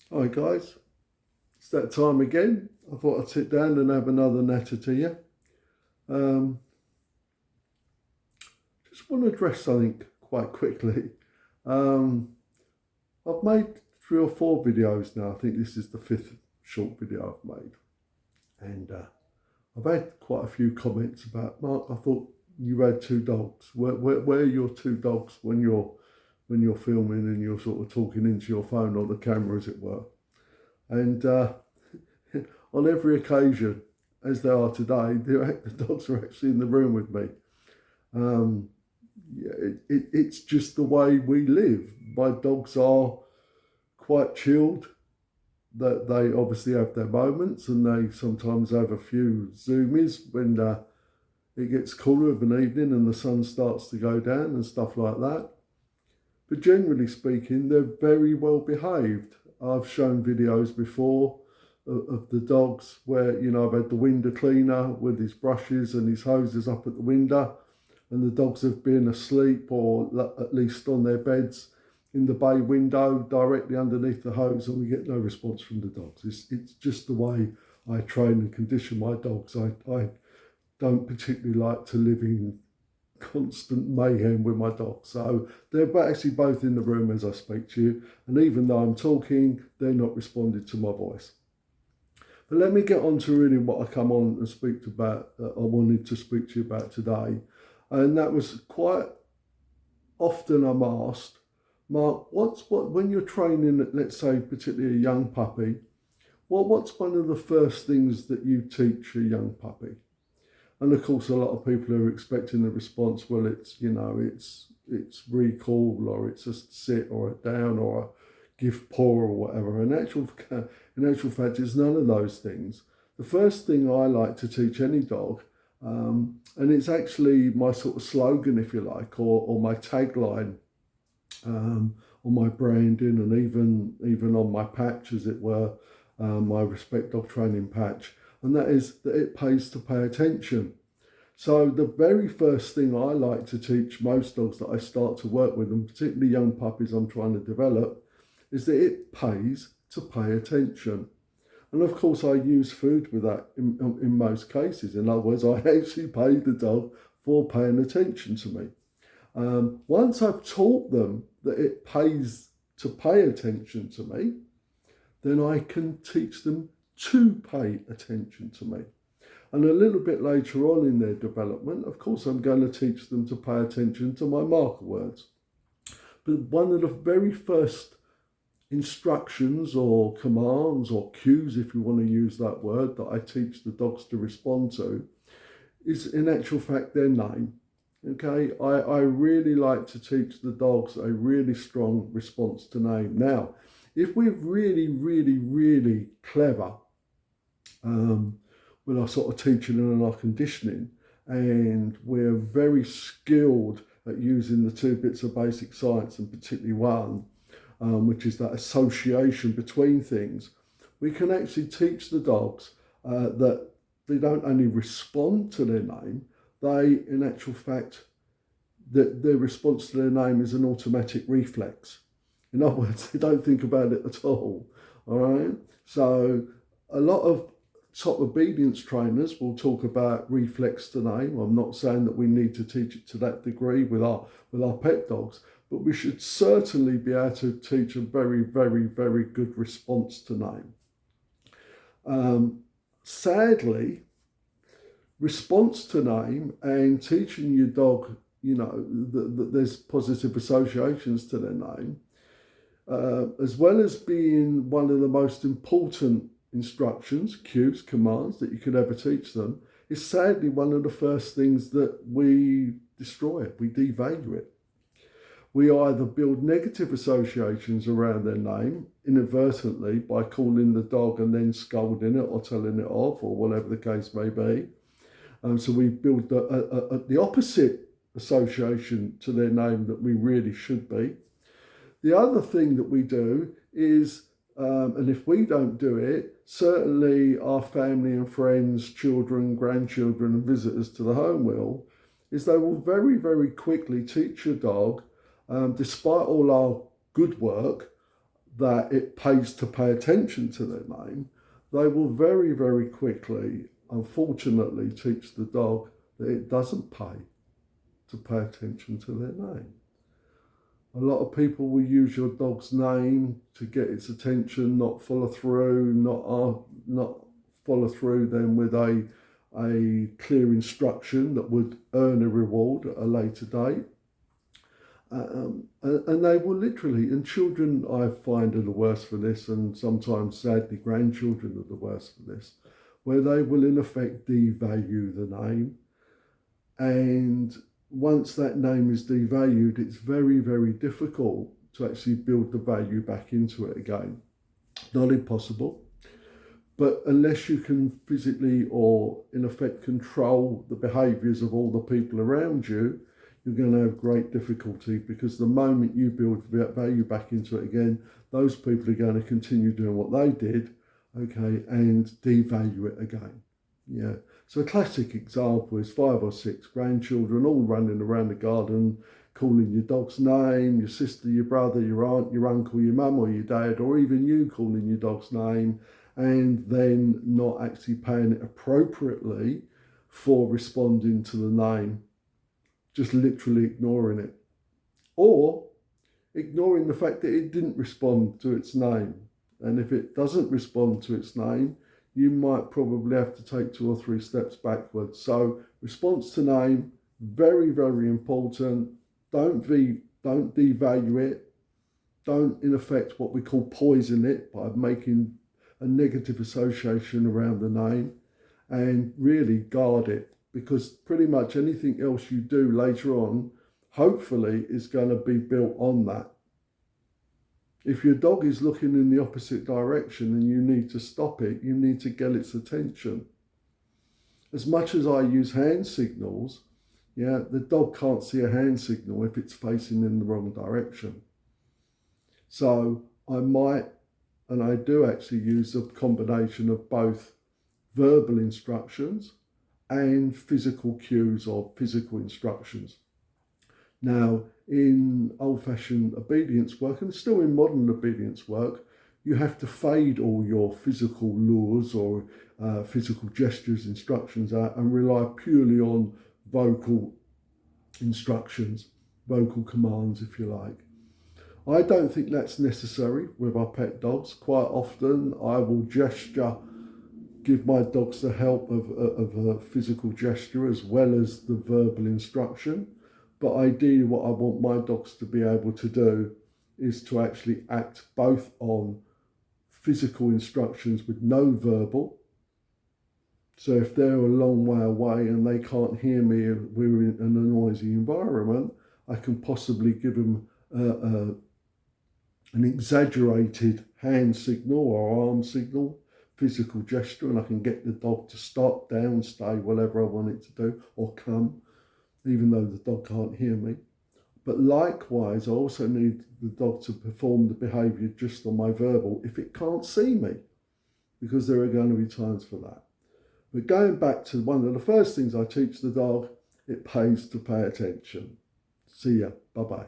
Hi guys, it's that time again. I thought I'd sit down and have another natter to you. Um, just want to address something quite quickly. Um, I've made 3 or 4 videos now. I think this is the 5th short video I've made. And I've had quite a few comments about, Mark, I thought you had 2 dogs. Where are your 2 dogs when you're filming and you're sort of talking into your phone or the camera, as it were? And on every occasion, as they are today, the dogs are actually in the room with me. Um, yeah, it's just the way we live. My dogs are quite chilled. That they obviously have their moments, and they sometimes have a few zoomies when it gets cooler of an evening and the sun starts to go down and stuff like that. But generally speaking, they're very well behaved. I've shown videos before of the dogs where, I've had the window cleaner with his brushes and his hoses up at the window, and the dogs have been asleep or at least on their beds in the bay window directly underneath the hose, and we get no response from the dogs. It's just the way I train and condition my dogs. I don't particularly like to live in constant mayhem with my dog. So they're actually both in the room as I speak to you. And even though I'm talking, they're not responding to my voice. But let me get on to really what I come on and speak about, I wanted to speak to you about today. And that was quite often I'm asked, Mark, what when you're training, let's say, particularly a young puppy, what's one of the first things that you teach a young puppy? And of course, a lot of people are expecting the response. Well, it's recall, or it's a sit or a down or a give paw or whatever. In actual fact, it's none of those things. The first thing I like to teach any dog, and it's actually my sort of slogan, if you like, or my tagline, on my branding, and even on my patch, as it were, my Respect Dog Training patch, and that is that it pays to pay attention. So the very first thing I like to teach most dogs that I start to work with, and particularly young puppies I'm trying to develop, is that it pays to pay attention. And of course, I use food with that in most cases. In other words, I actually pay the dog for paying attention to me. Once I've taught them that it pays to pay attention to me, then I can teach them to pay attention to me. And a little bit later on in their development, of course, I'm going to teach them to pay attention to my marker words. But one of the very first instructions or commands or cues, if you want to use that word, that I teach the dogs to respond to is in actual fact their name. Okay, I really like to teach the dogs a really strong response to name. Now, if we're really, really, really clever with our sort of teaching and our conditioning, and we're very skilled at using the 2 bits of basic science, and particularly one, which is that association between things, we can actually teach the dogs that they don't only respond to their name, they, in actual fact, that their response to their name is an automatic reflex. In other words, they don't think about it at all. All right. So a lot of top obedience trainers will talk about reflex to name. I'm not saying that we need to teach it to that degree with our pet dogs, but we should certainly be able to teach a very, very, very good response to name. Sadly, response to name and teaching your dog, that there's positive associations to their name, as well as being one of the most important instructions, cues, commands that you could ever teach them, is sadly one of the first things that we destroy it, we devalue it. We either build negative associations around their name inadvertently by calling the dog and then scolding it or telling it off or whatever the case may be. So we build the opposite association to their name that we really should be. The other thing that we do is, and if we don't do it, certainly our family and friends, children, grandchildren, and visitors to the home will, is they will very, very quickly teach your dog, despite all our good work, that it pays to pay attention to their name, they will very, very quickly, unfortunately, teach the dog that it doesn't pay to pay attention to their name. A lot of people will use your dog's name to get its attention, not follow through, not follow through then with a clear instruction that would earn a reward at a later date. And they will literally, and children I find are the worst for this, and sometimes sadly grandchildren are the worst for this, where they will in effect devalue the name. And once that name is devalued, it's very, very difficult to actually build the value back into it again. Not impossible, but unless you can physically or in effect control the behaviours of all the people around you, you're going to have great difficulty, because the moment you build value back into it again, those people are going to continue doing what they did, okay, and devalue it again. Yeah. So a classic example is 5 or 6 grandchildren all running around the garden, calling your dog's name, your sister, your brother, your aunt, your uncle, your mum or your dad, or even you calling your dog's name, and then not actually paying it appropriately for responding to the name, just literally ignoring it, or ignoring the fact that it didn't respond to its name. And if it doesn't respond to its name, you might probably have to take 2 or 3 steps backwards. So response to name, very, very important. Don't devalue it. Don't, in effect, what we call poison it by making a negative association around the name, and really guard it, because pretty much anything else you do later on, hopefully, is going to be built on that. If your dog is looking in the opposite direction and you need to stop it, you need to get its attention. As much as I use hand signals, yeah, the dog can't see a hand signal if it's facing in the wrong direction. So I might, and I do actually use a combination of both verbal instructions and physical cues or physical instructions. Now, in old-fashioned obedience work, and still in modern obedience work, you have to fade all your physical lures or physical gestures, instructions out, and rely purely on vocal instructions, vocal commands, if you like. I don't think that's necessary with our pet dogs. Quite often I will gesture, give my dogs the help of a physical gesture as well as the verbal instruction. But ideally what I want my dogs to be able to do is to actually act both on physical instructions with no verbal. So if they're a long way away and they can't hear me, we're in a noisy environment, I can possibly give them an exaggerated hand signal or arm signal, physical gesture, and I can get the dog to stop, down, stay, whatever I want it to do, or come, even though the dog can't hear me. But likewise, I also need the dog to perform the behaviour just on my verbal if it can't see me, because there are going to be times for that. But going back to one of the first things I teach the dog, it pays to pay attention. See ya. Bye-bye.